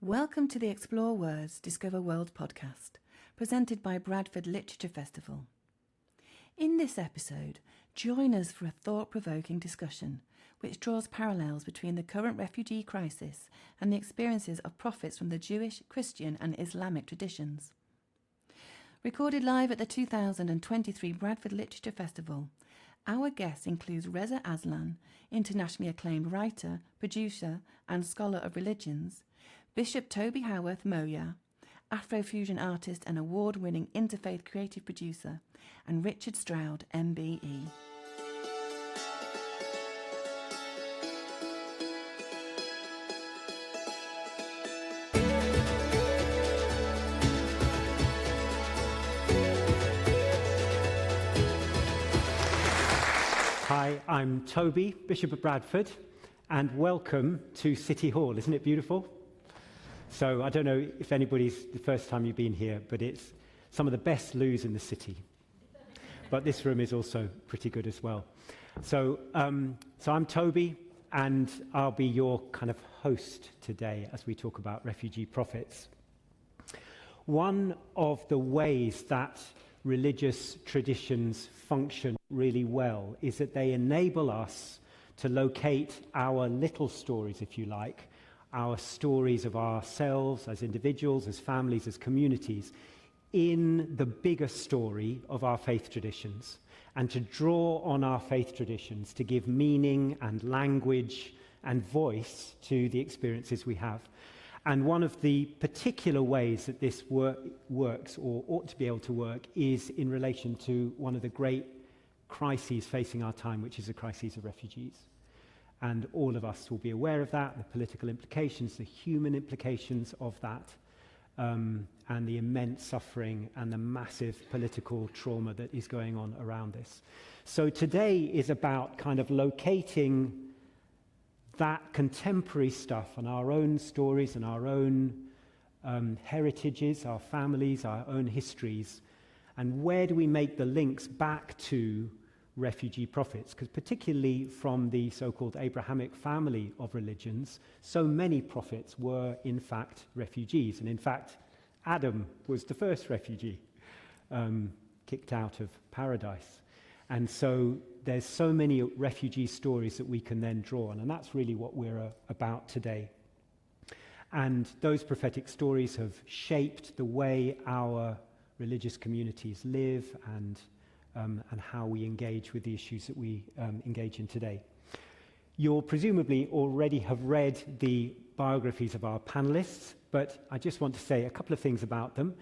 Welcome to the Explore Words, Discover World podcast, presented by Bradford Literature Festival. In this episode, join us for a thought-provoking discussion which draws parallels between the current refugee crisis and the experiences of prophets from the Jewish, Christian and Islamic traditions. Recorded live at the 2023 Bradford Literature Festival, our guest includes Reza Aslan, internationally acclaimed writer, producer and scholar of religions, Bishop Toby Howarth Moya, Afrofusion artist and award-winning interfaith creative producer, and Richard Stroud, MBE. Hi, I'm Toby, Bishop of Bradford, and welcome to City Hall. Isn't it beautiful? So I don't know if anybody's the first time you've been here, but it's some of the best loos in the city. But this room is also pretty good as well. So I'm Toby, and I'll be your kind of host today as we talk about refugee prophets. One of the ways that religious traditions function really well is that they enable us to locate our little stories, if you like, our stories of ourselves as individuals, as families, as communities, in the bigger story of our faith traditions, and to draw on our faith traditions to give meaning and language and voice to the experiences we have. And one of the particular ways that this works, or ought to be able to work, is in relation to one of the great crises facing our time, which is the crisis of refugees. And all of us will be aware of that, the political implications, the human implications of that, and the immense suffering and the massive political trauma that is going on around this. So today is about kind of locating that contemporary stuff and our own stories and our own heritages, our families, our own histories, and where do we make the links back to refugee prophets? Because particularly from the so-called Abrahamic family of religions, so many prophets were in fact refugees. And in fact, Adam was the first refugee, kicked out of paradise. And so there's so many refugee stories that we can then draw on, and that's really what we're about today. And those prophetic stories have shaped the way our religious communities live and how we engage with the issues that we engage in today. You'll presumably already have read the biographies of our panelists, but I just want to say a couple of things about them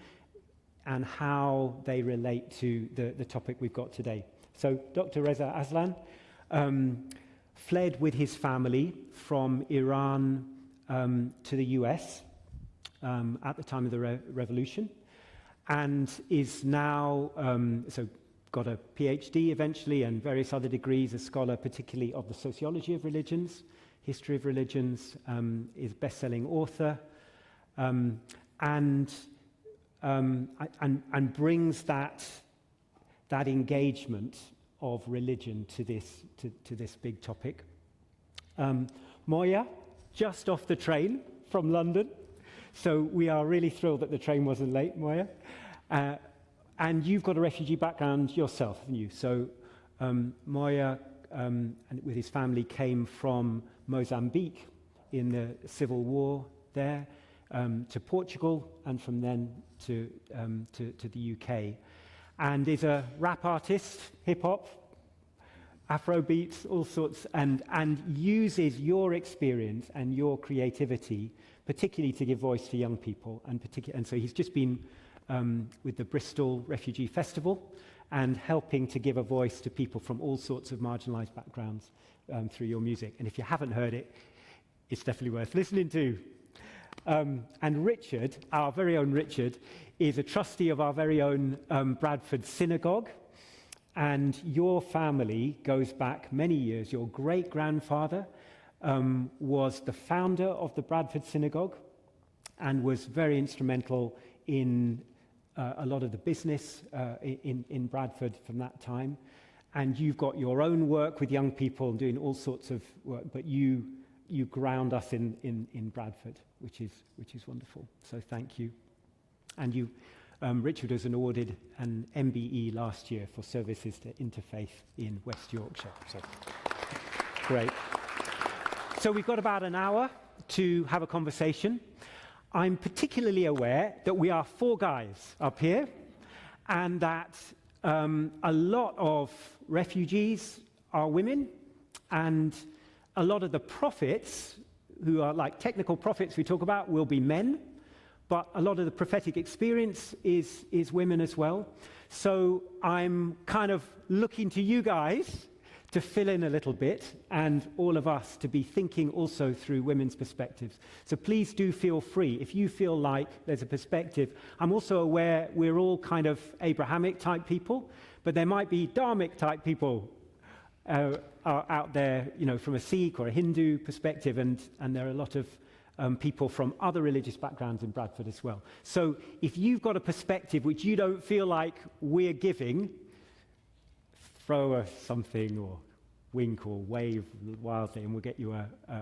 and how they relate to the topic we've got today. So Dr. Reza Aslan fled with his family from Iran to the US at the time of the revolution, and is now got a PhD eventually and various other degrees, a scholar particularly of the sociology of religions, history of religions, is a best-selling author, and brings that engagement of religion to this big topic. Moya, just off the train from London, so we are really thrilled that the train wasn't late, Moya. And you've got a refugee background yourself, haven't you? So Moya, and with his family, came from Mozambique in the civil war there, to Portugal, and from then to the UK, and is a rap artist, hip hop, Afrobeats, all sorts, and uses your experience and your creativity, particularly to give voice to young people, and so he's just been with the Bristol Refugee Festival and helping to give a voice to people from all sorts of marginalised backgrounds through your music. And if you haven't heard it, it's definitely worth listening to. And Richard, our very own Richard, is a trustee of our very own Bradford Synagogue. And your family goes back many years. Your great-grandfather was the founder of the Bradford Synagogue and was very instrumental in a lot of the business in Bradford from that time. And you've got your own work with young people doing all sorts of work, but you you ground us in Bradford, which is wonderful. So thank you. And you, Richard was awarded an MBE last year for services to interfaith in West Yorkshire. So great. So we've got about an hour to have a conversation. I'm particularly aware that we are 4 guys up here, and that a lot of refugees are women, and a lot of the prophets, who are like technical prophets we talk about, will be men, but a lot of the prophetic experience is women as well. So I'm kind of looking to you guys to fill in a little bit, and all of us to be thinking also through women's perspectives. So please do feel free. If you feel like there's a perspective, I'm also aware we're all kind of Abrahamic type people, but there might be Dharmic type people out there, from a Sikh or a Hindu perspective, and there are a lot of people from other religious backgrounds in Bradford as well. So if you've got a perspective which you don't feel like we're giving, throw us something or wink or wave wildly, and we'll get you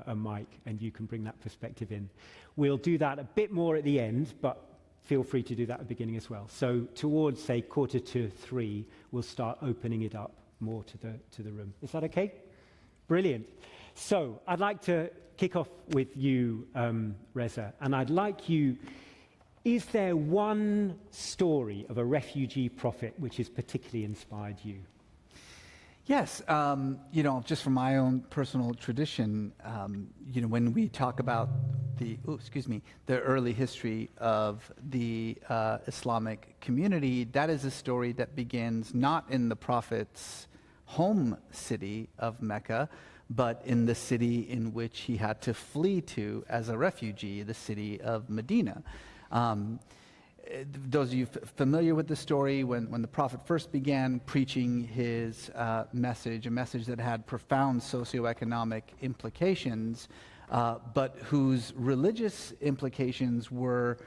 a mic, and you can bring that perspective in. We'll do that a bit more at the end, but feel free to do that at the beginning as well. So towards, say, 2:45, we'll start opening it up more to the room. Is that okay? Brilliant. So I'd like to kick off with you, Reza, and I'd like you, is there one story of a refugee prophet which has particularly inspired you? Yes, just from my own personal tradition, when we talk about the early history of the Islamic community, that is a story that begins not in the prophet's home city of Mecca, but in the city in which he had to flee to as a refugee, the city of Medina. Those of you familiar with the story, when the prophet first began preaching his message, a message that had profound socioeconomic implications, but whose religious implications were,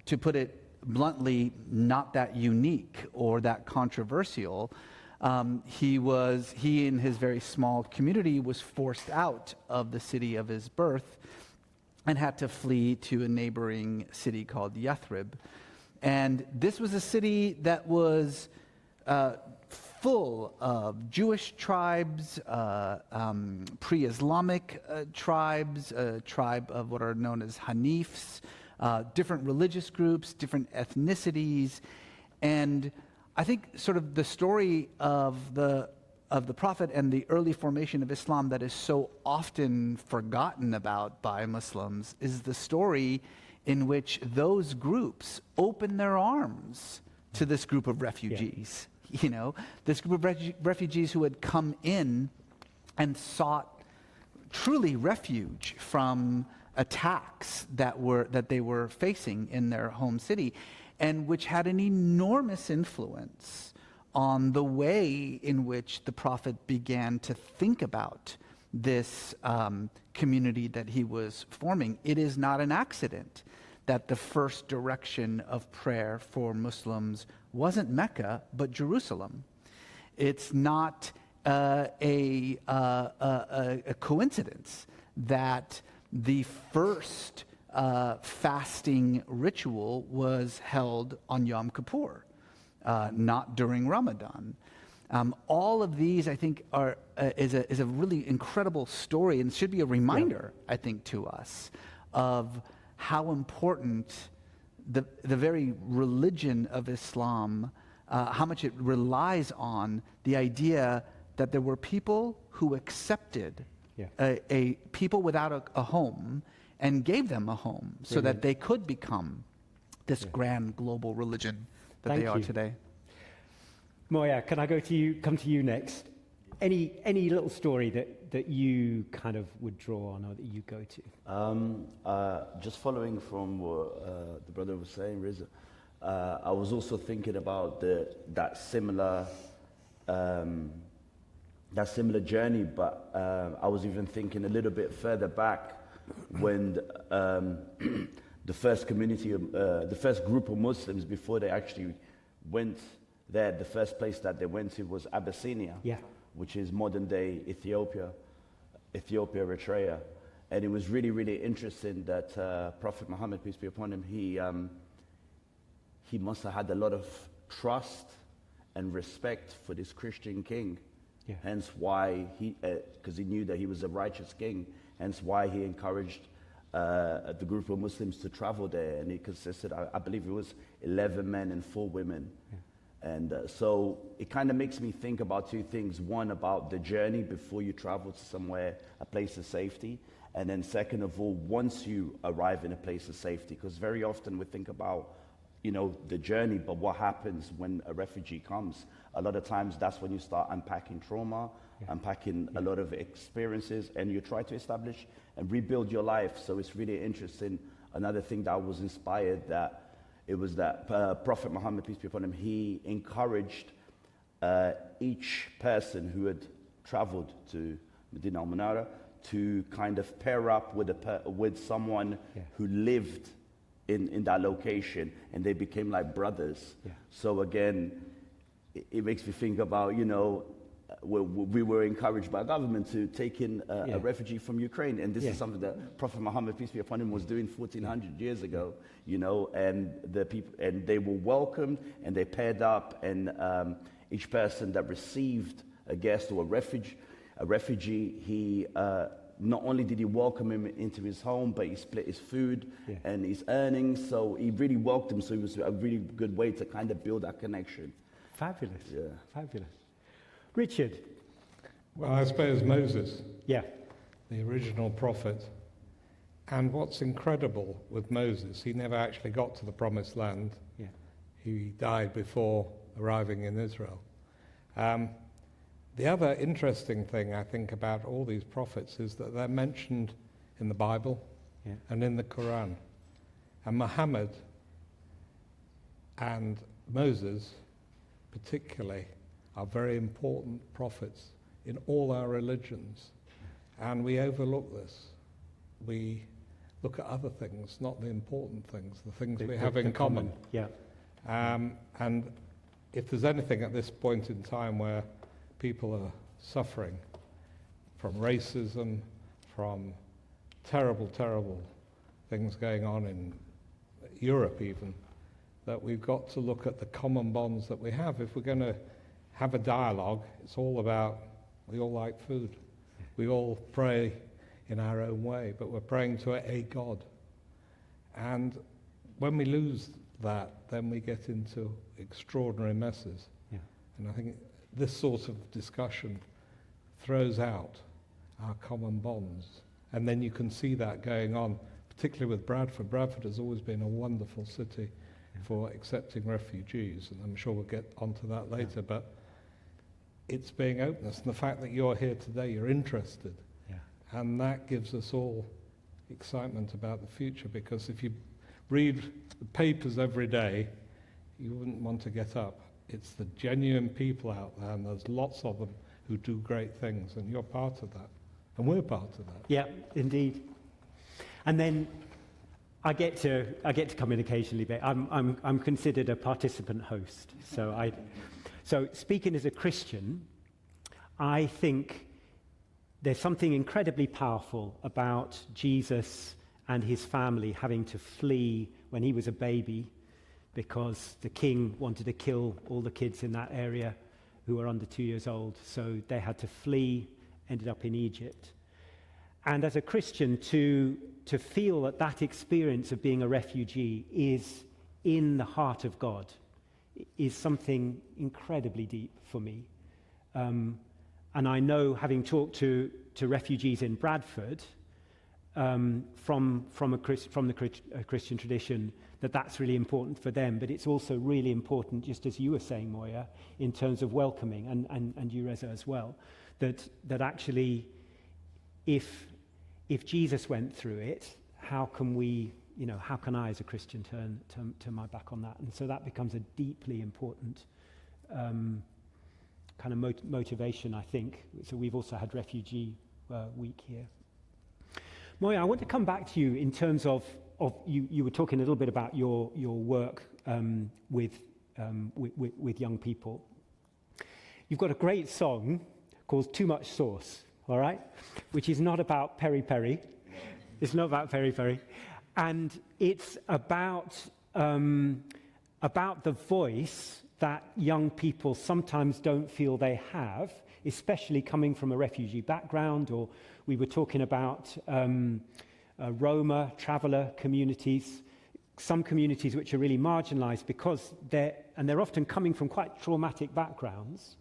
to put it bluntly, not that unique or that controversial. He in his very small community was forced out of the city of his birth and had to flee to a neighboring city called Yathrib. And this was a city that was full of Jewish tribes, pre-Islamic tribes, a tribe of what are known as Hanifs, different religious groups, different ethnicities. And I think sort of the story of the Prophet and the early formation of Islam that is so often forgotten about by Muslims is the story in which those groups opened their arms to this group of refugees. Yeah. This group of refugees who had come in and sought truly refuge from attacks that they were facing in their home city, and which had an enormous influence on the way in which the prophet began to think about this community that he was forming. It is not an accident that the first direction of prayer for Muslims wasn't Mecca, but Jerusalem. It's not a coincidence that the first fasting ritual was held on Yom Kippur, not during Ramadan. All of these, I think, is a really incredible story, and should be a reminder, I think, to us of how important the very religion of Islam, how much it relies on the idea that there were people who accepted a people without a home and gave them a home so that they could become this grand global religion that they are today. Moya, can I come to you next? Any little story that you kind of would draw on or that you go to? Just following from what the brother was saying, Riza, I was also thinking about that similar journey, but I was even thinking a little bit further back when the first community, the first group of Muslims, before they actually went there, the first place that they went to was Abyssinia, which is modern-day Ethiopia, Eritrea. And it was really, really interesting that Prophet Muhammad, peace be upon him, he must have had a lot of trust and respect for this Christian king. Yeah. Hence why because he knew that he was a righteous king, hence why he encouraged the group of Muslims to travel there. And it consisted, I believe it was 11 men and 4 women. Yeah. And so it kind of makes me think about 2 things. One, about the journey before you travel to somewhere, a place of safety. And then second of all, once you arrive in a place of safety, because very often we think about, the journey, but what happens when a refugee comes? A lot of times that's when you start unpacking trauma, unpacking a lot of experiences, and you try to establish and rebuild your life. So it's really interesting. Another thing that I was inspired that it was that Prophet Muhammad, peace be upon him, he encouraged each person who had traveled to Medina al-Munawwarah to kind of pair up with someone who lived in that location, and they became like brothers. Yeah. So again, it makes me think about, we were encouraged by government to take in a refugee from Ukraine, and this is something that Prophet Muhammad, peace be upon him, was doing 1400 years ago, and the people, and they were welcomed, and they paired up, and each person that received a guest or a refugee, he not only did he welcome him into his home, but he split his food and his earnings. So he really welcomed him. So it was a really good way to kind of build that connection. Fabulous. Yeah. Fabulous. Richard. Well, I suppose Moses. Yeah. The original prophet. And what's incredible with Moses, he never actually got to the promised land. Yeah. He died before arriving in Israel. The other interesting thing I think about all these prophets is that they're mentioned in the Bible and in the Quran. And Muhammad and Moses particularly are very important prophets in all our religions. And we overlook this. We look at other things, not the important things, the things we have in common. Yeah. And if there's anything at this point in time where people are suffering from racism, from terrible, terrible things going on in Europe even, that we've got to look at the common bonds that we have. If we're going to have a dialogue, it's all about, we all like food. We all pray in our own way, but we're praying to a God. And when we lose that, then we get into extraordinary messes. Yeah. And I think this sort of discussion throws out our common bonds. And then you can see that going on, particularly with Bradford. Bradford has always been a wonderful city for accepting refugees, and I'm sure we'll get onto that later, but it's being openness. And the fact that you're here today, you're interested, and that gives us all excitement about the future, because if you read the papers every day, you wouldn't want to get up. It's the genuine people out there, and there's lots of them who do great things, and you're part of that, and we're part of that. Yeah, indeed. And then I get to come in occasionally, but I'm considered a participant host. So speaking as a Christian, I think there's something incredibly powerful about Jesus and his family having to flee when he was a baby, because the king wanted to kill all the kids in that area who were under 2 years old. So they had to flee, ended up in Egypt. And as a Christian, to feel that experience of being a refugee is in the heart of God is something incredibly deep for me. And I know, having talked to refugees in Bradford, from the Christian tradition, that's really important for them, but it's also really important, just as you were saying, Moya, in terms of welcoming, and you, Reza, as well, that actually, if Jesus went through it, how can I as a Christian turn my back on that? And so that becomes a deeply important kind of motivation, I think. So we've also had Refugee Week here. Moya, I want to come back to you in terms of you were talking a little bit about your work with young people. You've got a great song called Too Much Sauce, all right? Which is not about peri-peri. It's not about very, very. And it's about the voice that young people sometimes don't feel they have, especially coming from a refugee background, or we were talking about Roma, traveller communities, some communities which are really marginalised because they're often coming from quite traumatic backgrounds.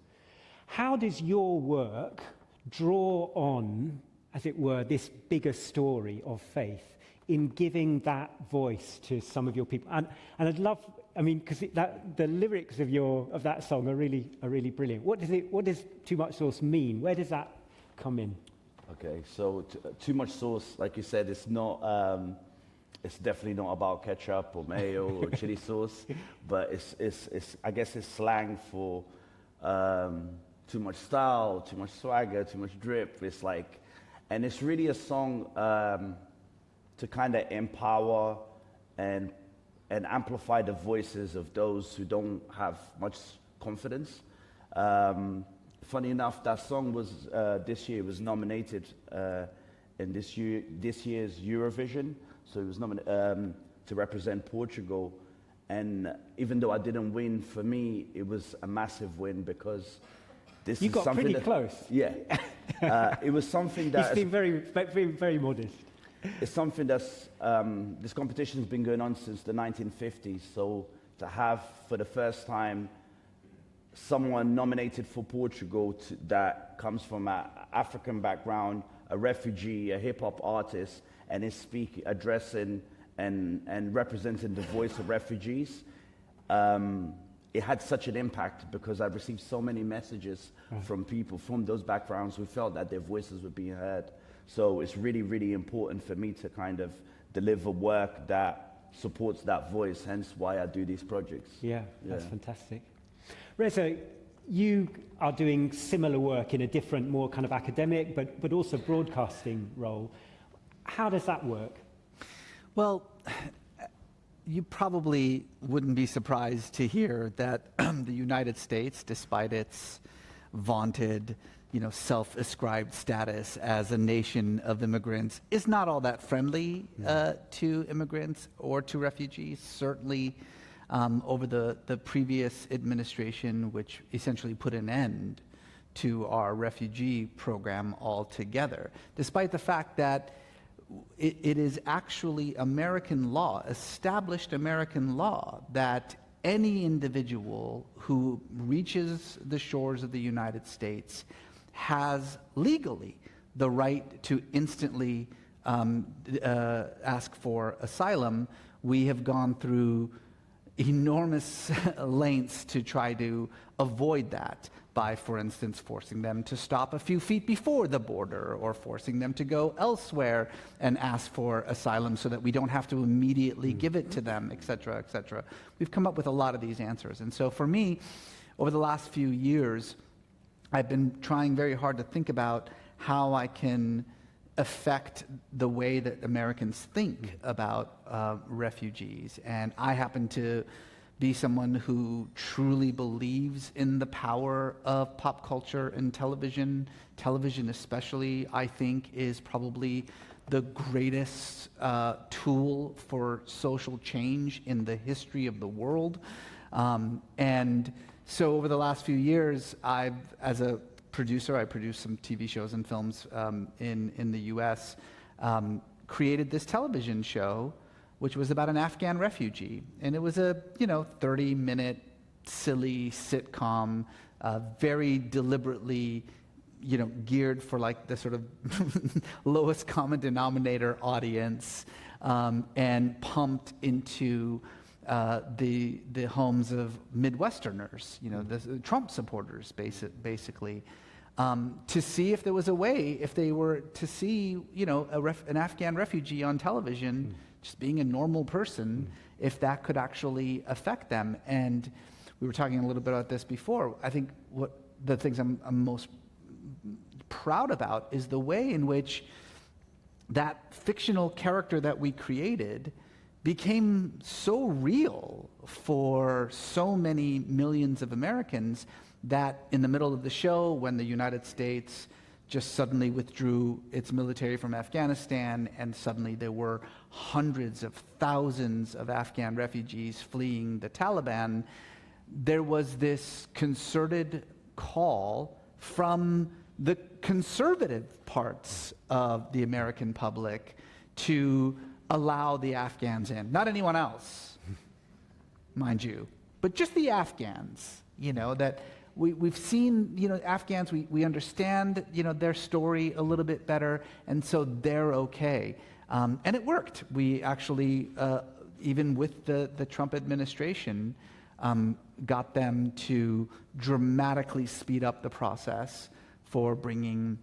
How does your work draw on, as it were, this bigger story of faith in giving that voice to some of your people? And I'd love, because the lyrics of that song are really brilliant. What does Too Much Sauce mean? Where does that come in? Okay, so too much sauce, like you said, it's not. It's definitely not about ketchup or mayo or chili sauce, but it's I guess it's slang for too much style, too much swagger, too much drip. It's like, and it's really a song to kind of empower and amplify the voices of those who don't have much confidence. Funny enough, that song was this year was nominated in this year's Eurovision. So it was nominated to represent Portugal, and even though I didn't win, for me it was a massive win because this You is got something pretty that, close. Yeah, it was something that He's been very modest. it's something that's this competition's been going on since the 1950s. So to have for the first time someone nominated for Portugal that comes from an African background, a refugee, a hip hop artist, and is addressing and representing the voice of refugees, it had such an impact because I received so many messages from people from those backgrounds who felt that their voices were being heard. So it's really, really important for me to kind of deliver work that supports that voice, hence why I do these projects. Yeah, that's fantastic. Reza, you are doing similar work in a different, more kind of academic, but also broadcasting role. How does that work? Well, you probably wouldn't be surprised to hear that the United States, despite its vaunted, self-ascribed status as a nation of immigrants, is not all that friendly to immigrants or to refugees. Certainly, over the previous administration, which essentially put an end to our refugee program altogether, despite the fact that it is actually American law, established American law, that any individual who reaches the shores of the United States has legally the right to instantly ask for asylum. We have gone through enormous lengths to try to avoid that by, for instance, forcing them to stop a few feet before the border or forcing them to go elsewhere and ask for asylum so that we don't have to immediately give it to them, et cetera, et cetera. We've come up with a lot of these answers. And so for me, over the last few years, I've been trying very hard to think about how I can affect the way that Americans think about refugees. And I happen to be someone who truly believes in the power of pop culture and television. Television especially, I think, is probably the greatest tool for social change in the history of the world. And so over the last few years, as a producer, I produced some TV shows and films in the US, created this television show which was about an Afghan refugee. And it was a 30-minute silly sitcom, very deliberately geared for like the sort of lowest common denominator audience, and pumped into the homes of Midwesterners, the Trump supporters, basically, to see if there was a way, if they were to see, an Afghan refugee on television, just being a normal person, if that could actually affect them. And we were talking a little bit about this before. I think what the things I'm most proud about is the way in which that fictional character that we created became so real for so many millions of Americans that in the middle of the show, when the United States just suddenly withdrew its military from Afghanistan, and suddenly there were hundreds of thousands of Afghan refugees fleeing the Taliban, there was this concerted call from the conservative parts of the American public to allow the Afghans in. Not anyone else, mind you, but just the Afghans, that we've seen, Afghans, we understand, their story a little bit better, and so they're okay. And it worked. We actually, even with the Trump administration, got them to dramatically speed up the process for bringing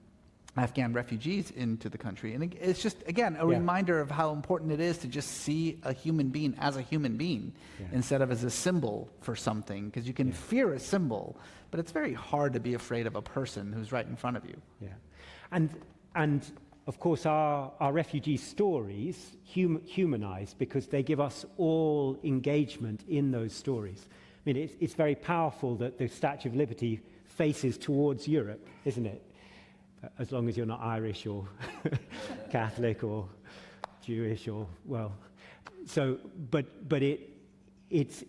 Afghan refugees into the country. And it's just, again, a reminder of how important it is to just see a human being as a human being instead of as a symbol for something, because you can fear a symbol, but it's very hard to be afraid of a person who's right in front of you. Yeah. And of course, our refugee stories humanize because they give us all engagement in those stories. I mean, it's very powerful that the Statue of Liberty faces towards Europe, isn't it? As long as you're not Irish or Catholic or Jewish or, so, but it's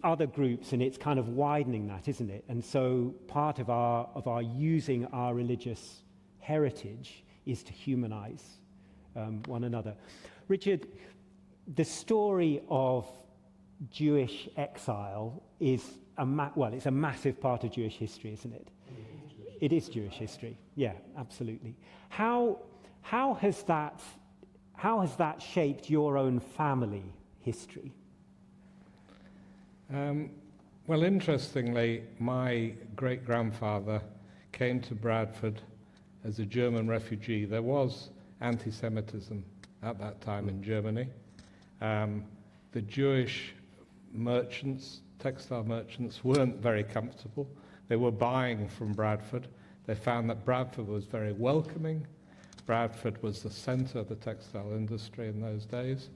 other groups, and it's kind of widening that, isn't it? And so part of our using our religious heritage is to humanize one another. Richard, the story of Jewish exile is it's a massive part of Jewish history, isn't it? It is Jewish history. Yeah, absolutely. How has that shaped your own family history? Well, interestingly, my great-grandfather came to Bradford as a German refugee. There was anti-Semitism at that time in Germany. The Jewish merchants, textile merchants, weren't very comfortable. They were buying from Bradford. They found that Bradford was very welcoming. Bradford was the center of the textile industry in those days.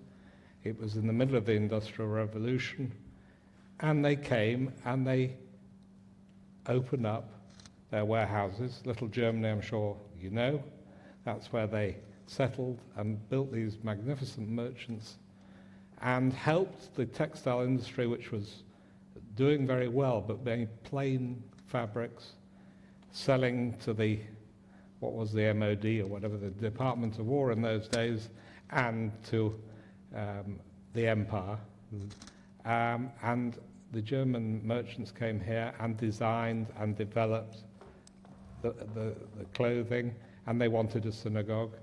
It was in the middle of the Industrial Revolution. And they came and they opened up their warehouses. Little Germany, I'm sure you know. That's where they settled and built these magnificent merchants and helped the textile industry, which was doing very well, but being plain fabrics, selling to what was the MOD or whatever, the Department of War in those days, and to the Empire. And the German merchants came here and designed and developed the clothing, and they wanted a synagogue.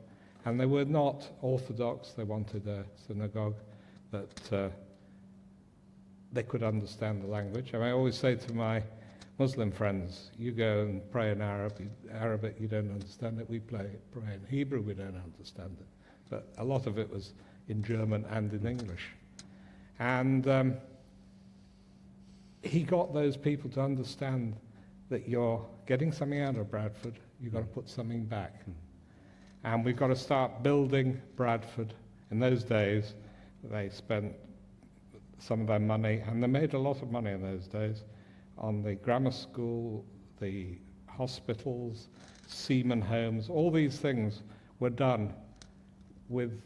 And they were not Orthodox, they wanted a synagogue that they could understand the language. I always say to my Muslim friends, you go and pray in Arabic, you don't understand it. We pray in Hebrew, we don't understand it. But a lot of it was in German and in English. And he got those people to understand that you're getting something out of Bradford, you've got to put something back. And we've got to start building Bradford. In those days, they spent some of their money, and they made a lot of money in those days, on the grammar school, the hospitals, seaman homes. All these things were done with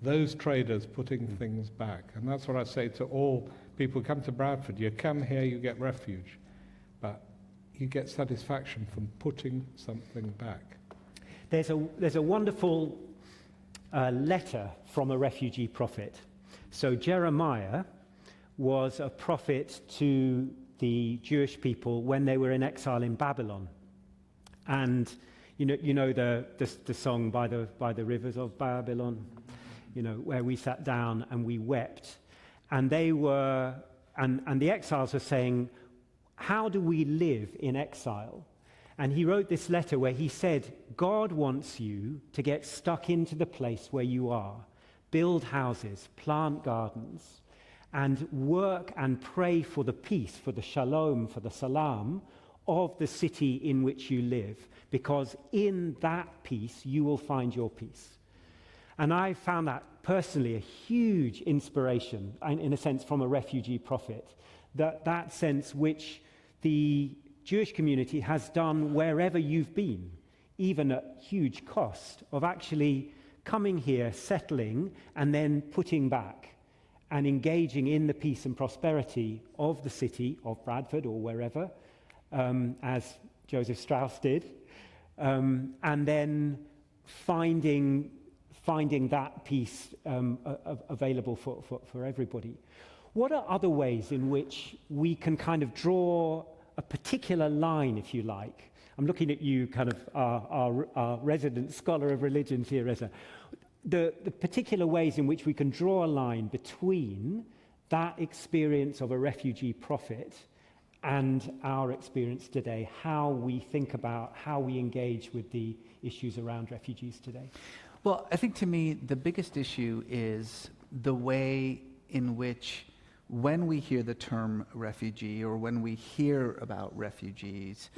those traders putting things back. And that's what I say to all people who come to Bradford. You come here, you get refuge, but you get satisfaction from putting something back. There's a wonderful letter from a refugee prophet. So Jeremiah was a prophet to the Jewish people when they were in exile in Babylon. And you know the song by the rivers of Babylon, where we sat down and we wept. And they were and the exiles were saying, how do we live in exile? And he wrote this letter where he said, God wants you to get stuck into the place where you are, build houses, plant gardens, and work and pray for the peace, for the shalom, for the salam of the city in which you live, because in that peace you will find your peace. And I found that personally a huge inspiration, in a sense, from a refugee prophet, that sense which the Jewish community has done wherever you've been. even at huge cost, of actually coming here, settling, and then putting back and engaging in the peace and prosperity of the city of Bradford or wherever, as Joseph Strauss did, and then finding that peace available for everybody. What are other ways in which we can kind of draw a particular line, if you like? I'm looking at you, kind of our resident scholar of religions here, Reza. The particular ways in which we can draw a line between that experience of a refugee prophet and our experience today, how we think about, how we engage with the issues around refugees today. Well, I think to me, the biggest issue is the way in which, when we hear the term refugee or when we hear about refugees,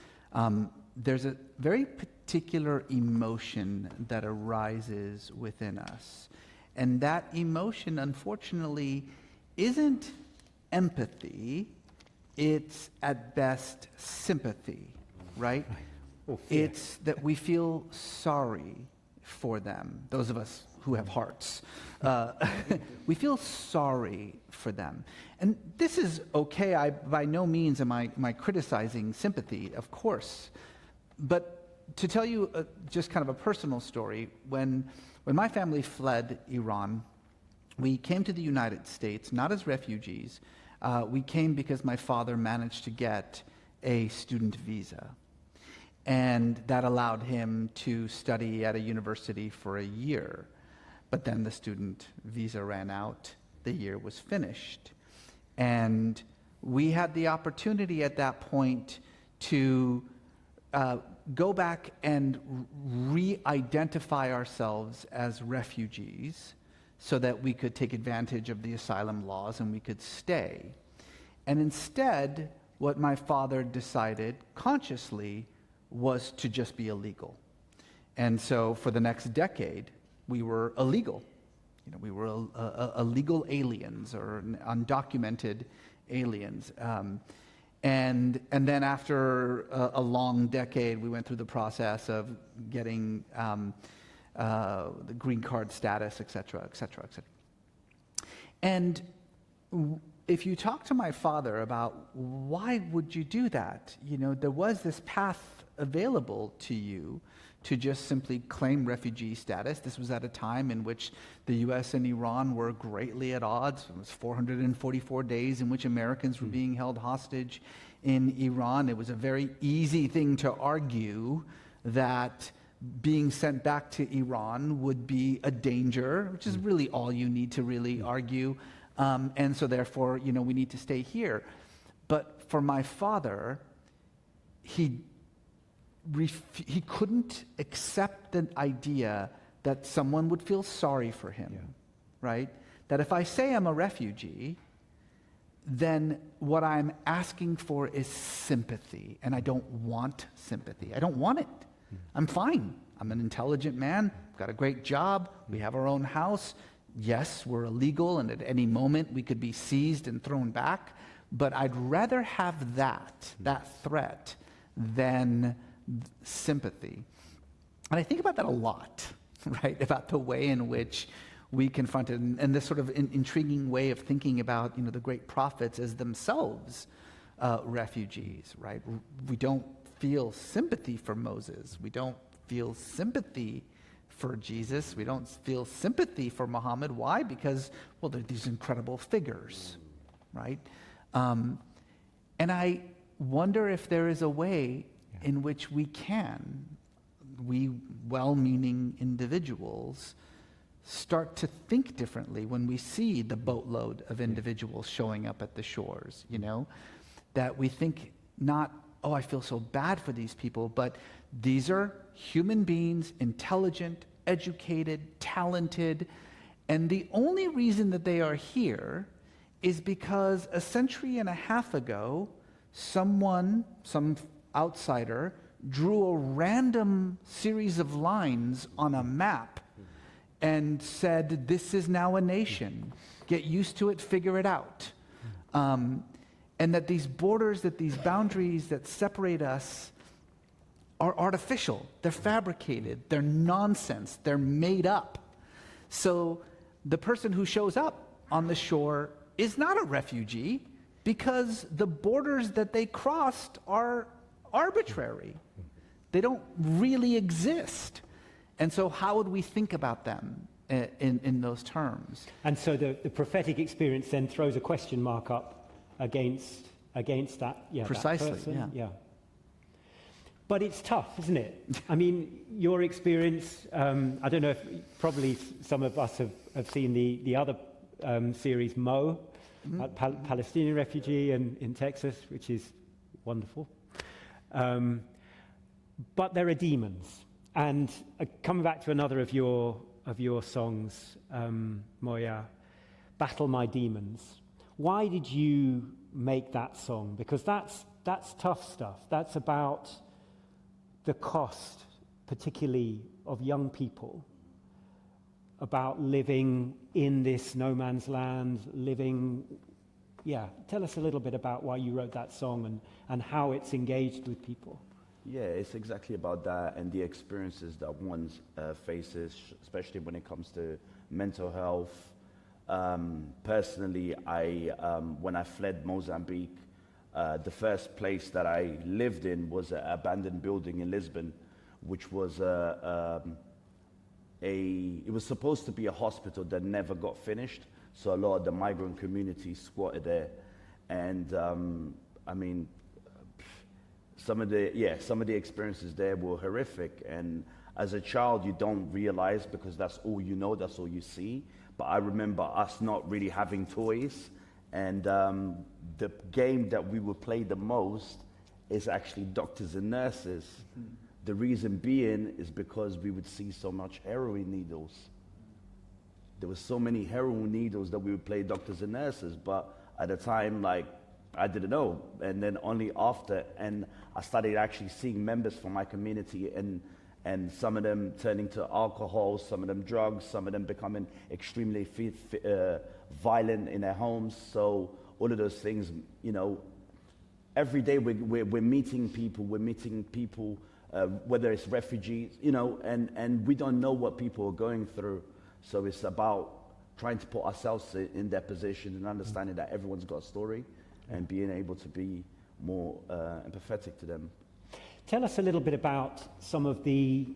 there's a very particular emotion that arises within us. And that emotion, unfortunately, isn't empathy, it's at best sympathy, right? It's that we feel sorry for them, those of us who have hearts. We feel sorry for them. And this is okay. By no means am I criticizing sympathy, of course. But to tell you just kind of a personal story, when my family fled Iran, we came to the United States, not as refugees. We came because my father managed to get a student visa. And that allowed him to study at a university for a year. But then the student visa ran out, the year was finished. And we had the opportunity at that point to go back and re-identify ourselves as refugees so that we could take advantage of the asylum laws and we could stay. And instead, what my father decided consciously was to just be illegal. And so for the next decade, we were illegal. We were illegal aliens or undocumented aliens. And then after a long decade, we went through the process of getting the green card status, et cetera, et cetera, et cetera. And if you talk to my father about why would you do that, there was this path available to you to just simply claim refugee status. This was at a time in which the U.S. and Iran were greatly at odds. It was 444 days in which Americans were being held hostage in Iran. It was a very easy thing to argue that being sent back to Iran would be a danger, which is really all you need to really argue. And so therefore, we need to stay here. But for my father, he couldn't accept the idea that someone would feel sorry for him, right? That if I say I'm a refugee, then what I'm asking for is sympathy, and I don't want sympathy. I don't want it. I'm fine. I'm an intelligent man, I've got a great job, we have our own house. Yes, we're illegal, and at any moment we could be seized and thrown back, but I'd rather have that threat, than sympathy. And I think about that a lot, right? About the way in which we confront it, and this sort of intriguing way of thinking about, the great prophets as themselves refugees, right? We don't feel sympathy for Moses. We don't feel sympathy for Jesus. We don't feel sympathy for Muhammad. Why? Because, well, they're these incredible figures, right? And I wonder if there is a way in which we well-meaning individuals, start to think differently when we see the boatload of individuals showing up at the shores, that we think not, oh, I feel so bad for these people, but these are human beings, intelligent, educated, talented, and the only reason that they are here is because a century and a half ago, some outsider, drew a random series of lines on a map and said, this is now a nation. Get used to it, figure it out. And that these borders, that these boundaries that separate us are artificial, they're fabricated, they're nonsense, they're made up. So the person who shows up on the shore is not a refugee because the borders that they crossed are arbitrary. They don't really exist. And so how would we think about them in those terms? And so the prophetic experience then throws a question mark up against that, Precisely, that person. yeah. But it's tough, isn't it? I mean, your experience, I don't know if probably some of us have seen the other series, Mo, Palestinian refugee in Texas, which is wonderful. But there are demons. And coming back to another of your songs, Moya, Battle My Demons. Why did you make that song? Because that's tough stuff. That's about the cost, particularly of young people, about living in this no man's land, tell us a little bit about why you wrote that song and how it's engaged with people. Yeah, it's exactly about that and the experiences that one faces, especially when it comes to mental health. Personally, when I fled Mozambique, the first place that I lived in was an abandoned building in Lisbon, which was it was supposed to be a hospital that never got finished. So a lot of the migrant community squatted there, and I mean, some of the experiences there were horrific. And as a child, you don't realize because that's all you know, that's all you see. But I remember us not really having toys, and the game that we would play the most is actually doctors and nurses. The reason being is because we would see so much heroin needles. There were so many heroin needles that we would play doctors and nurses, but at the time, I didn't know. And then only after, and I started actually seeing members from my community, and some of them turning to alcohol, some of them drugs, some of them becoming extremely violent in their homes. So all of those things, every day we're meeting people, whether it's refugees, and we don't know what people are going through. So it's about trying to put ourselves in their position and understanding that everyone's got a story and being able to be more empathetic to them. Tell us a little bit about some of the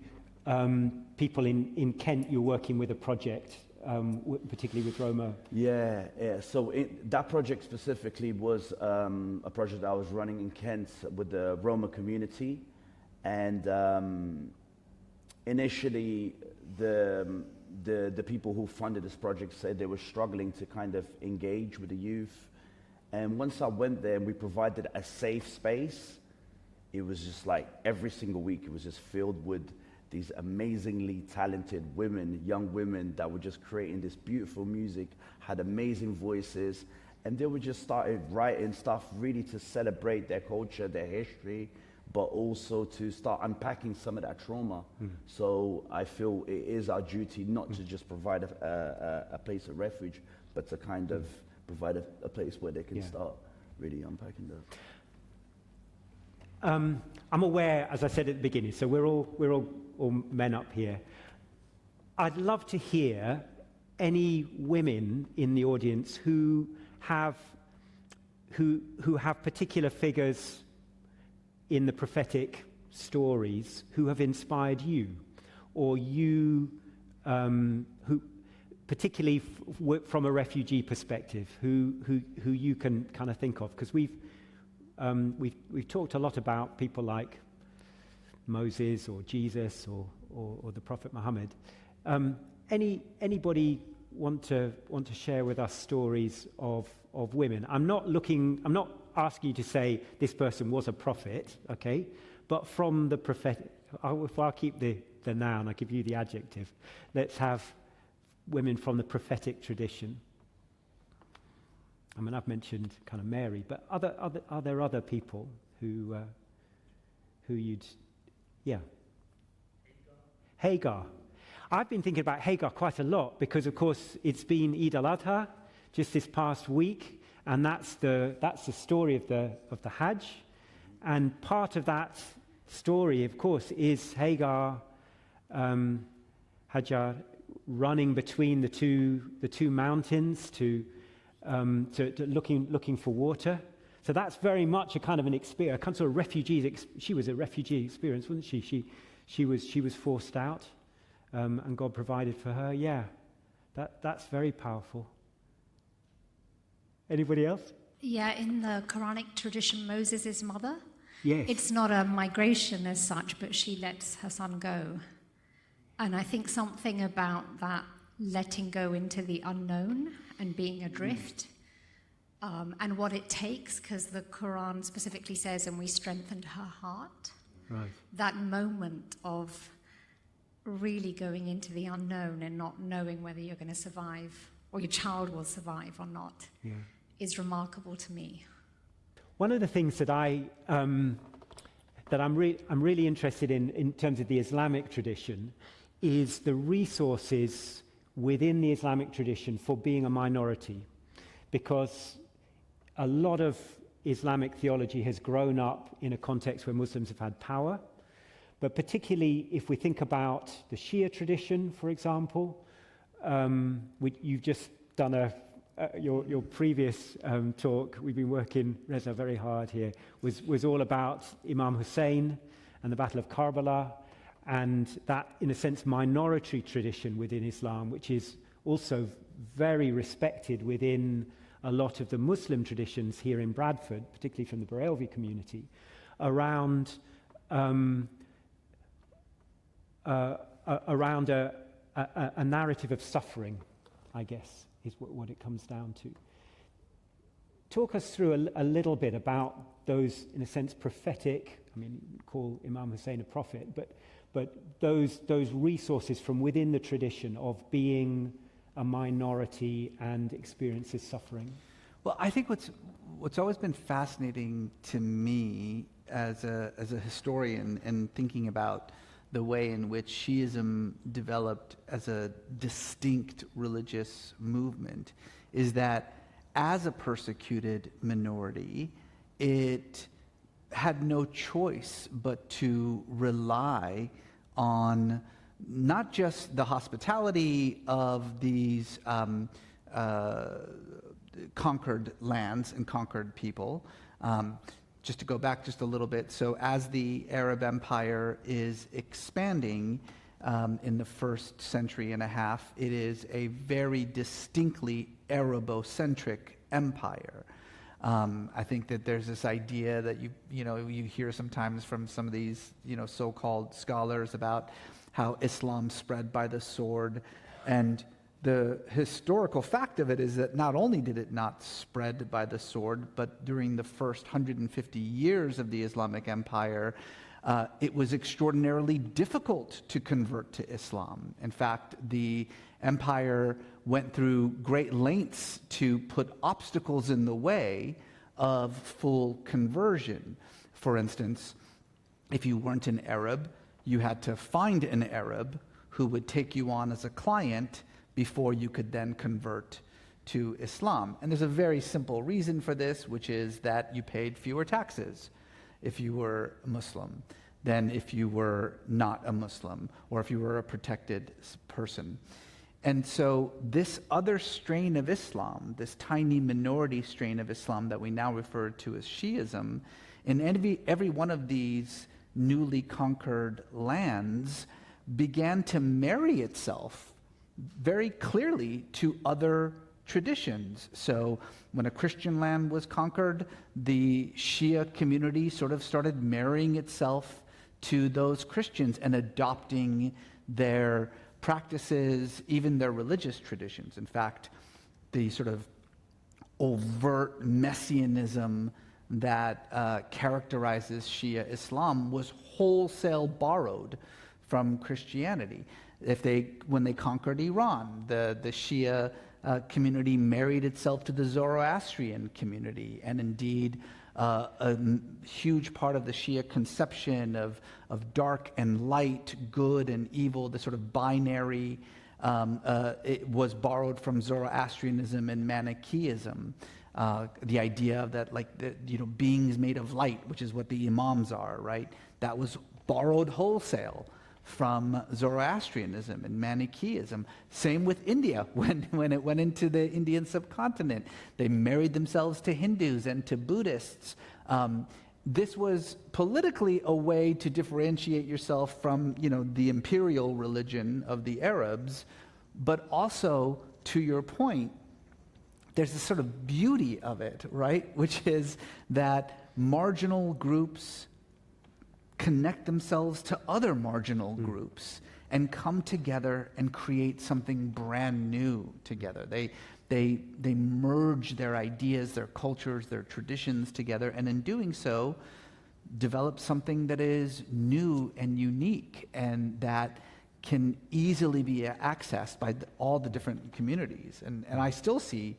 people in Kent you're working with a project, particularly with Roma. Yeah. So that project specifically was a project I was running in Kent with the Roma community. And initially, the people who funded this project said they were struggling to kind of engage with the youth. And once I went there and we provided a safe space, it was just like every single week, it was just filled with these amazingly talented women, young women that were just creating this beautiful music, had amazing voices, and they were just started writing stuff really to celebrate their culture, their history, but also to start unpacking some of that trauma. So I feel it is our duty not to just provide a place of refuge, but to kind of provide a place where they can start really unpacking that. I'm aware, as I said at the beginning, so we're all men up here. I'd love to hear any women in the audience who have particular figures in the prophetic stories who have inspired you, or you, who, particularly from a refugee perspective, who you can kind of think of, because we've talked a lot about people like Moses or Jesus or the Prophet Muhammad. Anybody want to share with us stories of women? I'm not asking you to say this person was a prophet, okay? But from the prophetic, if I'll keep the noun, I'll give you the adjective. Let's have women from the prophetic tradition. I mean, I've mentioned kind of Mary, but are there other people who you'd, Hagar. I've been thinking about Hagar quite a lot because, of course, it's been Eid al-Adha just this past week. And that's the story of the Hajj, and part of that story, of course, is Hagar, Hajar, running between the two mountains to looking for water. So that's very much a kind of an experience, a kind of sort of refugee. She was a refugee experience, wasn't she? She was forced out, and God provided for her. Yeah, that's very powerful. Anybody else? Yeah, in the Quranic tradition, Moses is mother. Yes. It's not a migration as such, but she lets her son go. And I think something about that letting go into the unknown and being adrift, and what it takes, because the Quran specifically says, and we strengthened her heart. Right. That moment of really going into the unknown and not knowing whether you're going to survive or your child will survive or not is remarkable to me. One of the things that I'm really interested in terms of the Islamic tradition is the resources within the Islamic tradition for being a minority, because a lot of Islamic theology has grown up in a context where Muslims have had power, but particularly if we think about the Shia tradition, for example, you've just done your previous talk. We've been working, Reza, very hard here, was all about Imam Hussein and the Battle of Karbala, and that, in a sense, minority tradition within Islam, which is also very respected within a lot of the Muslim traditions here in Bradford, particularly from the Barelvi community, around a narrative of suffering, I guess, is what it comes down to. Talk us through a little bit about those, in a sense, prophetic, I mean, call Imam Hussein a prophet, but those resources from within the tradition of being a minority and experiences suffering. Well, I think what's always been fascinating to me as a historian and thinking about the way in which Shiism developed as a distinct religious movement is that as a persecuted minority, it had no choice but to rely on not just the hospitality of these conquered lands and conquered people. Just to go back just a little bit, so as the Arab Empire is expanding in the first century and a half, it is a very distinctly Arabo-centric empire. I think that there's this idea that you hear sometimes from some of these so-called scholars about how Islam spread by the sword, and the historical fact of it is that not only did it not spread by the sword, but during the first 150 years of the Islamic Empire, it was extraordinarily difficult to convert to Islam. In fact, the empire went through great lengths to put obstacles in the way of full conversion. For instance, if you weren't an Arab, you had to find an Arab who would take you on as a client before you could then convert to Islam. And there's a very simple reason for this, which is that you paid fewer taxes if you were a Muslim than if you were not a Muslim, or if you were a protected person. And so this other strain of Islam, this tiny minority strain of Islam that we now refer to as Shiism, in every one of these newly conquered lands began to marry itself very clearly to other traditions. So when a Christian land was conquered, the Shia community sort of started marrying itself to those Christians and adopting their practices, even their religious traditions. In fact, the sort of overt messianism that characterizes Shia Islam was wholesale borrowed from Christianity. When they conquered Iran, the Shia community married itself to the Zoroastrian community, and indeed a huge part of the Shia conception of dark and light, good and evil, the sort of binary It was borrowed from Zoroastrianism and Manichaeism. The idea that beings made of light, which is what the imams are, right? That was borrowed wholesale from Zoroastrianism and Manichaeism. Same with India. When it went into the Indian subcontinent, they married themselves to Hindus and to Buddhists. This was politically a way to differentiate yourself from, the imperial religion of the Arabs, but also, to your point, there's this sort of beauty of it, right? Which is that marginal groups connect themselves to other marginal groups and come together and create something brand new together. They merge their ideas, their cultures, their traditions together, and in doing so, develop something that is new and unique and that can easily be accessed by all the different communities. And I still see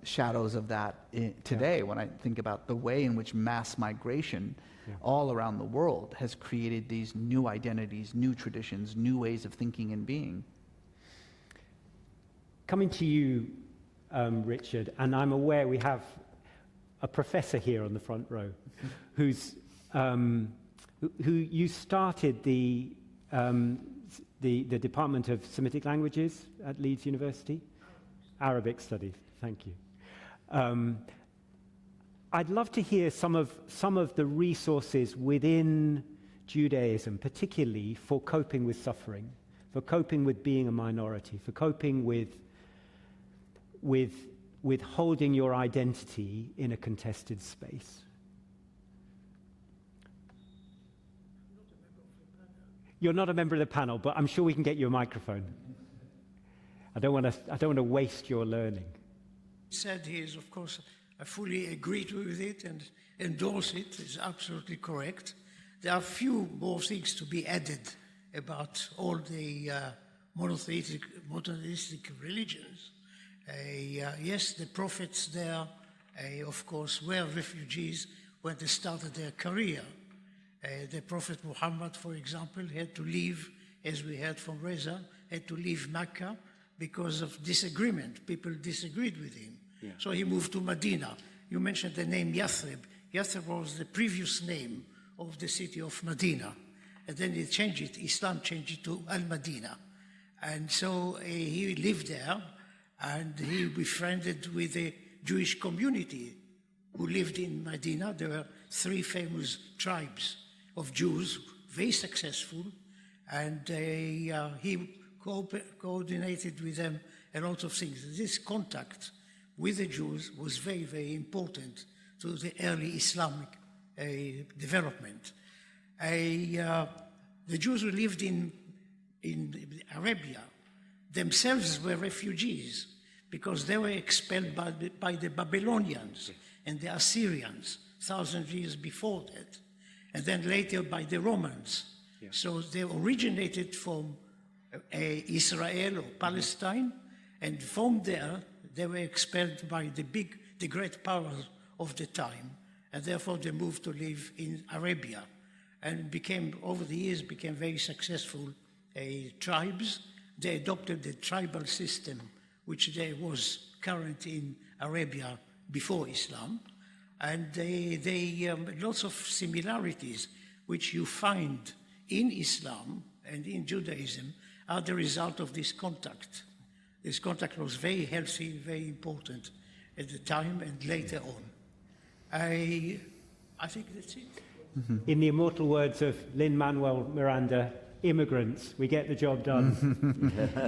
shadows of that today when I think about the way in which mass migration all around the world has created these new identities, new traditions, new ways of thinking and being. Coming to you, Richard, and I'm aware we have a professor here on the front row who you started the Department of Semitic Languages at Leeds University? Arabic Studies, thank you. I'd love to hear some of the resources within Judaism, particularly for coping with suffering, for coping with being a minority, for coping with holding your identity in a contested space. You're not a member of the panel, but I'm sure we can get you a microphone. I don't want to waste your learning. Said he is, of course, I fully agree with it and endorse it. It's absolutely correct. There are few more things to be added about all the monotheistic religions. Yes, the prophets there, of course, were refugees when they started their career. The Prophet Muhammad, for example, had to leave, as we heard from Reza, had to leave Mecca because of disagreement. People disagreed with him. Yeah. So he moved to Medina. You mentioned the name Yathrib. Yathrib was the previous name of the city of Medina. And then they changed it, Islam changed it to Al-Madina. And so he lived there, and he befriended with the Jewish community who lived in Medina. There were 3 famous tribes of Jews, very successful, and he coordinated with them a lot of things. This contact with the Jews was very, very important to the early Islamic development. The Jews who lived in Arabia themselves were refugees because they were expelled by the Babylonians and the Assyrians 1,000 years before that, and then later by the Romans. Yeah. So they originated from Israel or Palestine, and from there they were expelled by the great powers of the time, and therefore they moved to live in Arabia, and over the years became very successful tribes. They adopted the tribal system, which there was current in Arabia before Islam, and they lots of similarities which you find in Islam and in Judaism are the result of this contact. This contact was very healthy, very important at the time and later on. I think that's it. Mm-hmm. In the immortal words of Lin-Manuel Miranda, immigrants, we get the job done.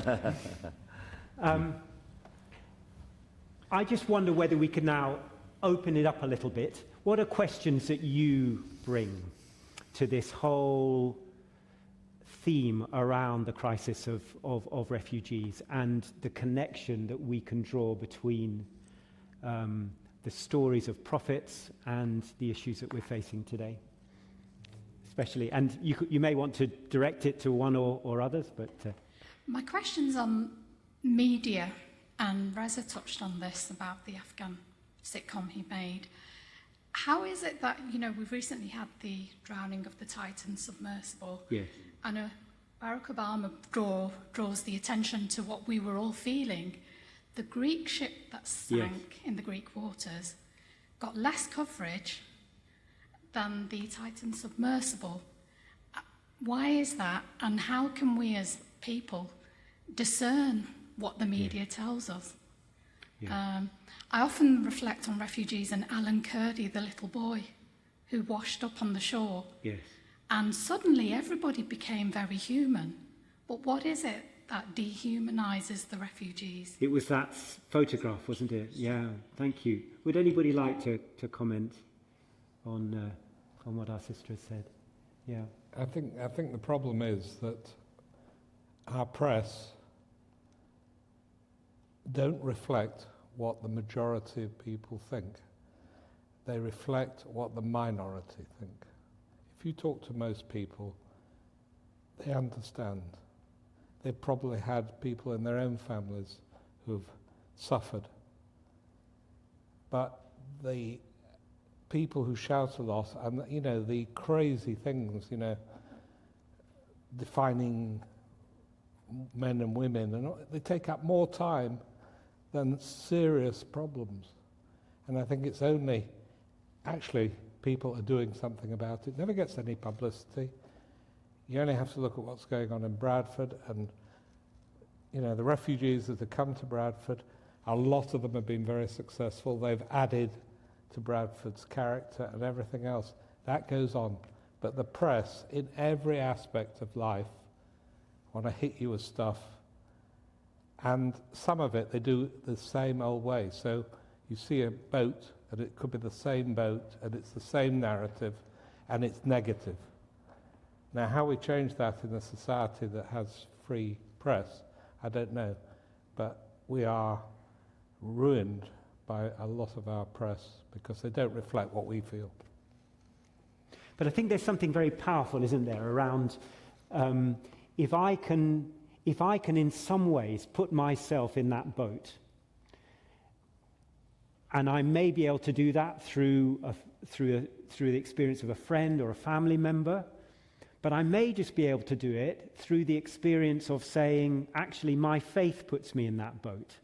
I just wonder whether we can now open it up a little bit. What are questions that you bring to this whole theme around the crisis of refugees and the connection that we can draw between the stories of prophets and the issues that we're facing today? Especially, and you may want to direct it to one or others, but... My question's on media, and Reza touched on this about the Afghan sitcom he made. How is it that, we've recently had the drowning of the Titan submersible, yes, and a Barack Obama draws the attention to what we were all feeling. The Greek ship that sank in the Greek waters got less coverage than the Titan submersible. Why is that? And how can we as people discern what the media tells us? I often reflect on refugees and Alan Kurdi, the little boy who washed up on the shore. Yes. And suddenly everybody became very human. But what is it that dehumanises the refugees? It was that photograph, wasn't it? Yeah, thank you. Would anybody like to comment on what our sister has said? Yeah. I think the problem is that our press don't reflect what the majority of people think. They reflect what the minority think. If you talk to most people, they understand. They've probably had people in their own families who've suffered. But the people who shout a lot, and the crazy things, defining men and women, and they take up more time than serious problems. And I think it's only actually people are doing something about it. It never gets any publicity. You only have to look at what's going on in Bradford, and the refugees that have come to Bradford, a lot of them have been very successful. They've added to Bradford's character and everything else. That goes on. But the press, in every aspect of life, want to hit you with stuff. And some of it, they do the same old way. So you see a boat, and it could be the same boat, and it's the same narrative, and it's negative. Now, how we change that in a society that has free press, I don't know. But we are ruined by a lot of our press because they don't reflect what we feel. But I think there's something very powerful, isn't there, around if I can in some ways put myself in that boat, and I may be able to do that through the experience of a friend or a family member, but I may just be able to do it through the experience of saying, actually, my faith puts me in that boat.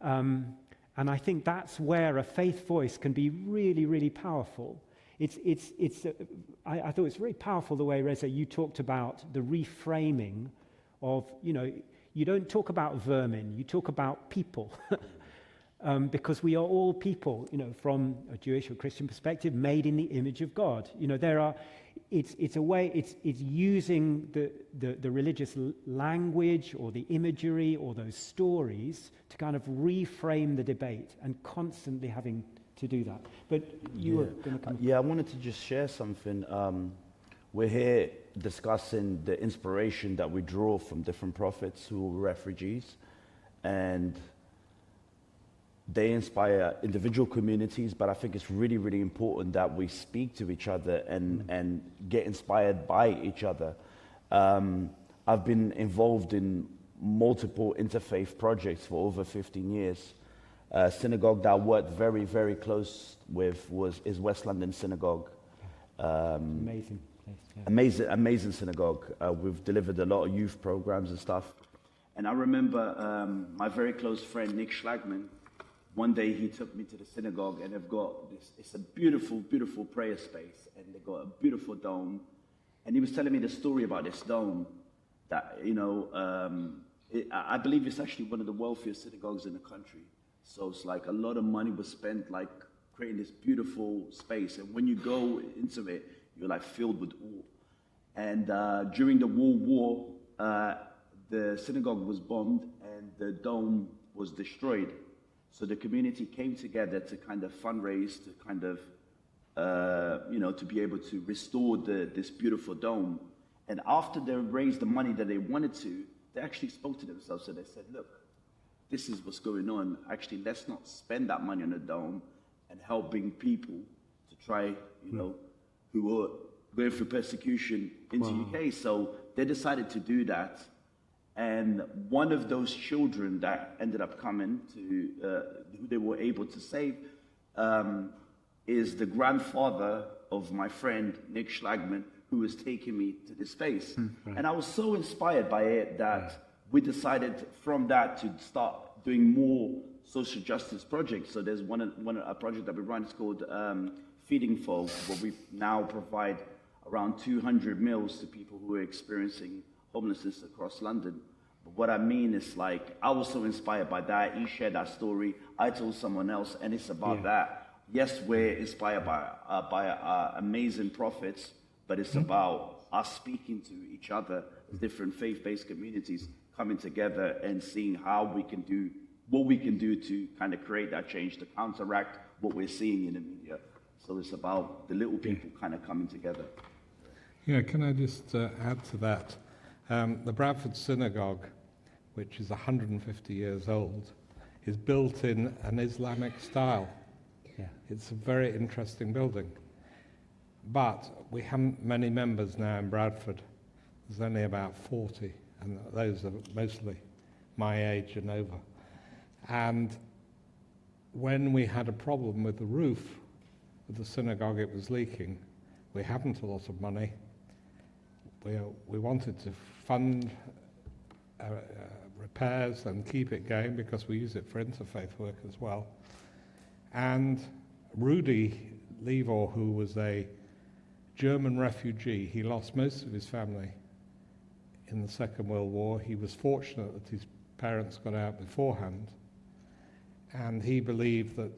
And I think that's where a faith voice can be really, really powerful. I thought it was very powerful the way, Reza, you talked about the reframing of, you don't talk about vermin, you talk about people. Because we are all people, from a Jewish or Christian perspective, made in the image of God. It's a way, it's using the religious language or the imagery or those stories to kind of reframe the debate, and constantly having to do that. But you were going to come. Yeah, I wanted to just share something. We're here discussing the inspiration that we draw from different prophets who were refugees, and they inspire individual communities, but I think it's really, really important that we speak to each other and get inspired by each other. I've been involved in multiple interfaith projects for over 15 years. Synagogue that I worked very, very close with is West London Synagogue. Amazing place. Yeah. Amazing synagogue. We've delivered a lot of youth programs and stuff. And I remember my very close friend, Nick Schlagman. One day he took me to the synagogue, and they've got this, it's a beautiful, beautiful prayer space, and they've got a beautiful dome. And he was telling me the story about this dome that, I believe it's actually one of the wealthiest synagogues in the country. So it's like a lot of money was spent like creating this beautiful space. And when you go into it, you're like filled with awe. And during the World War, the synagogue was bombed and the dome was destroyed. So the community came together to kind of fundraise, to kind of, to be able to restore this beautiful dome. And after they raised the money that they wanted to, they actually spoke to themselves. So they said, look, this is what's going on. Actually, let's not spend that money on a dome and helping people to try, who are going through persecution into UK. So they decided to do that. And one of those children that ended up coming to, who they were able to save, is the grandfather of my friend, Nick Schlagman, who was taking me to this space. And I was so inspired by it that we decided from that to start doing more social justice projects. So there's a project that we run, it's called Feeding Folk, where we now provide around 200 meals to people who are experiencing homelessness across London. But what I mean is, like, I was so inspired by that. He shared that story. I told someone else, and it's about that. Yes, we're inspired by amazing prophets, but it's about us speaking to each other, different faith-based communities coming together and seeing how we can do what we can do to kind of create that change, to counteract what we're seeing in the media. So it's about the little people kind of coming together. Yeah, can I just add to that? The Bradford Synagogue, which is 150 years old, is built in an Islamic style. Yeah. It's a very interesting building. But we haven't many members now in Bradford. There's only about 40, and those are mostly my age and over. And when we had a problem with the roof of the synagogue, it was leaking. We hadn't a lot of money. We wanted to fund repairs and keep it going because we use it for interfaith work as well. And Rudy Lever, who was a German refugee, he lost most of his family in the Second World War. He was fortunate that his parents got out beforehand. And he believed that,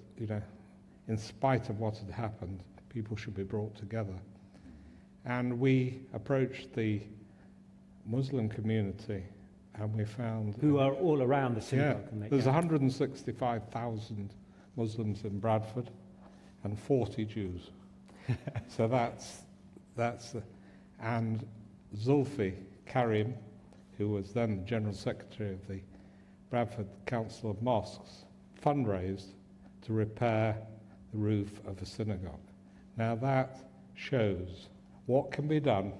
in spite of what had happened, people should be brought together. And we approached the Muslim community, and we found... Who are all around the synagogue. Yeah, there's 165,000 Muslims in Bradford and 40 Jews. So that's and Zulfi Karim, who was then General Secretary of the Bradford Council of Mosques, fundraised to repair the roof of a synagogue. Now that shows what can be done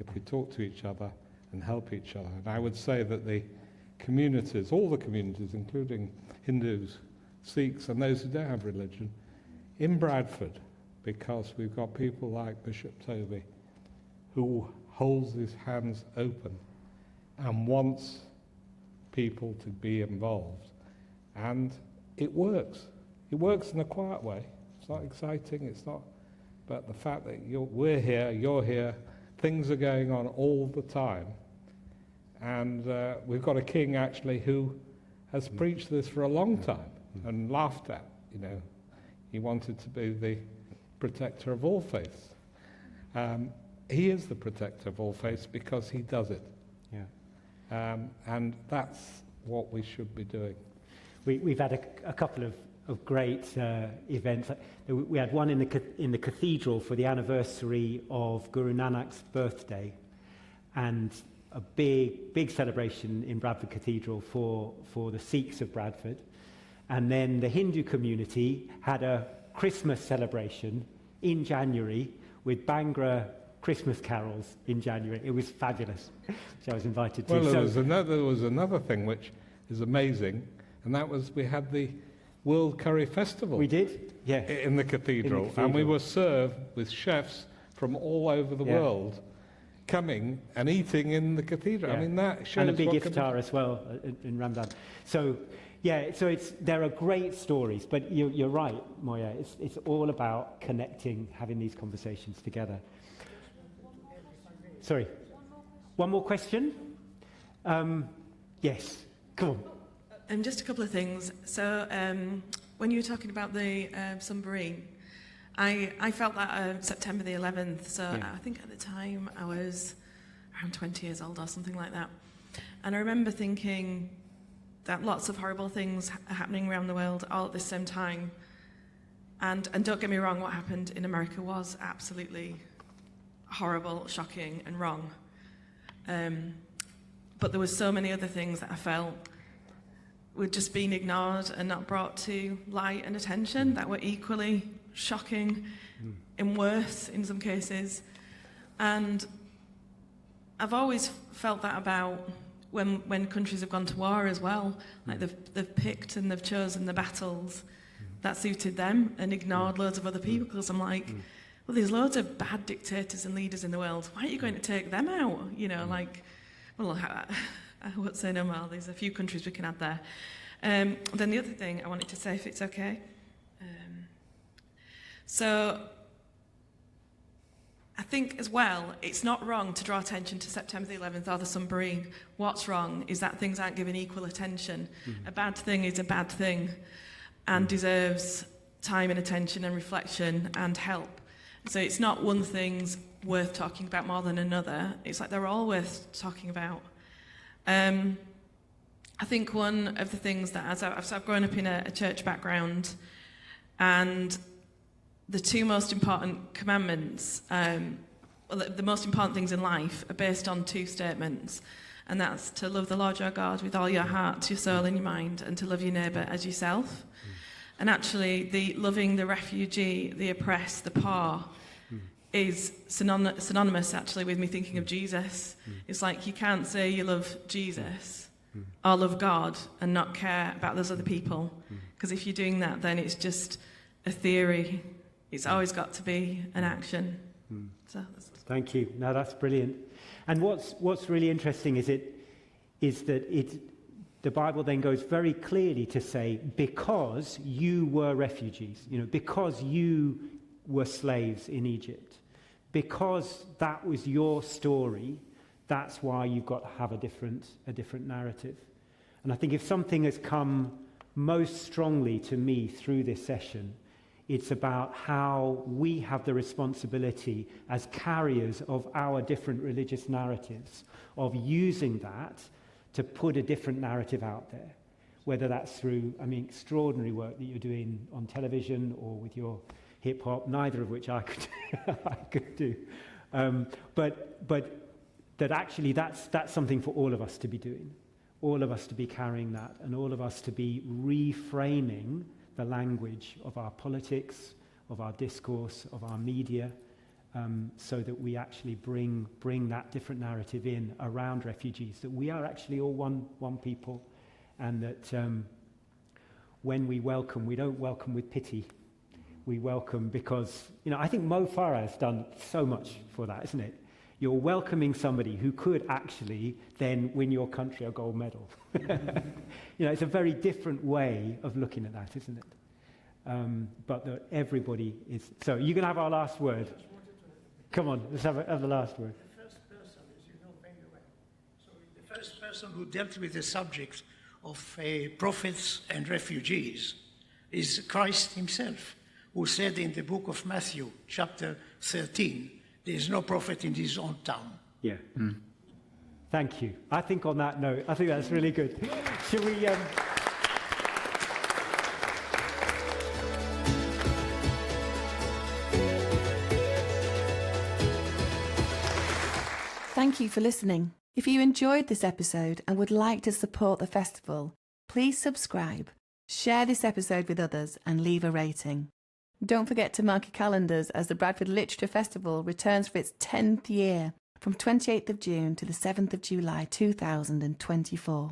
if we talk to each other and help each other. And I would say that the communities, all the communities, including Hindus, Sikhs, and those who don't have religion, in Bradford, because we've got people like Bishop Toby, who holds his hands open and wants people to be involved. And it works. It works in a quiet way. It's not exciting, it's not... But the fact that we're here, you're here, things are going on all the time. And we've got a king, actually, who has preached this for a long time and laughed at, He wanted to be the protector of all faiths. He is the protector of all faiths because he does it. Yeah. And that's what we should be doing. We've had a couple of great events. We had one in the cathedral for the anniversary of Guru Nanak's birthday, and a big celebration in Bradford Cathedral for the Sikhs of Bradford. And then the Hindu community had a Christmas celebration in January with Bhangra Christmas carols in January. It was fabulous, which I was invited to. Well, there was another thing which is amazing, and that was we had the World Curry Festival. We did, yes. In the cathedral. And we were served with chefs from all over the world coming and eating in the cathedral. Yeah. I mean, that shows... And a big iftar as well in Ramadan. So, there are great stories, but you're right, Moya. It's all about connecting, having these conversations together. Sorry. One more question? Yes, come on. Just a couple of things. So when you were talking about the submarine, I felt that September the 11th. So I think at the time I was around 20 years old or something like that. And I remember thinking that lots of horrible things are happening around the world all at the same time. And don't get me wrong, what happened in America was absolutely horrible, shocking and wrong. But there were so many other things that I felt were just being ignored and not brought to light and attention that were equally shocking and worse in some cases. And I've always felt that about when countries have gone to war as well. Like they've picked and they've chosen the battles that suited them and ignored loads of other people, because I'm like, well, there's loads of bad dictators and leaders in the world. Why aren't you going to take them out? You know, like, well, I won't say no more. There's a few countries we can add there. Then the other thing I wanted to say, if it's okay. So I think as well, it's not wrong to draw attention to September the 11th or the submarine. What's wrong is that things aren't given equal attention. A bad thing is a bad thing and deserves time and attention and reflection and help. So it's not one thing's worth talking about more than another. It's like they're all worth talking about. I think one of the things that, as I've grown up in a church background, and the two most important commandments, the most important things in life are based on two statements, and that's to love the Lord your God with all your heart, your soul and your mind, and to love your neighbour as yourself. And actually, the loving the refugee, the oppressed, the poor, is synonymous actually with me thinking of Jesus. It's like you can't say you love Jesus or love God and not care about those other people, because if you're doing that, then it's just a theory. It's always got to be an action. So Thank you. No, that's brilliant. And what's really interesting is that the Bible then goes very clearly to say, because you were refugees, because you were slaves in Egypt, because that was your story, that's why you've got to have a different narrative. And I think if something has come most strongly to me through this session, it's about how we have the responsibility as carriers of our different religious narratives, of using that to put a different narrative out there, whether that's through, extraordinary work that you're doing on television or with your hip-hop, neither of which I could do. But that actually that's something for all of us to be doing, all of us to be carrying that, and all of us to be reframing the language of our politics, of our discourse, of our media, so that we actually bring that different narrative in around refugees, that we are actually all one people, and that when we welcome, we don't welcome with pity. We welcome because, I think Mo Farah has done so much for that, isn't it? You're welcoming somebody who could actually then win your country a gold medal. It's a very different way of looking at that, isn't it? But that everybody is... So you can have our last word. Come on, let's have the last word. The first person, as you know very well, so the first person who dealt with the subject of prophets and refugees is Christ himself, who said in the book of Matthew, chapter 13, there is no prophet in his own town. Yeah. Thank you. I think on that note, I think that's really good. Shall we... Thank you for listening. If you enjoyed this episode and would like to support the festival, please subscribe, share this episode with others, and leave a rating. Don't forget to mark your calendars as the Bradford Literature Festival returns for its 10th year from 28th of June to the 7th of July 2024.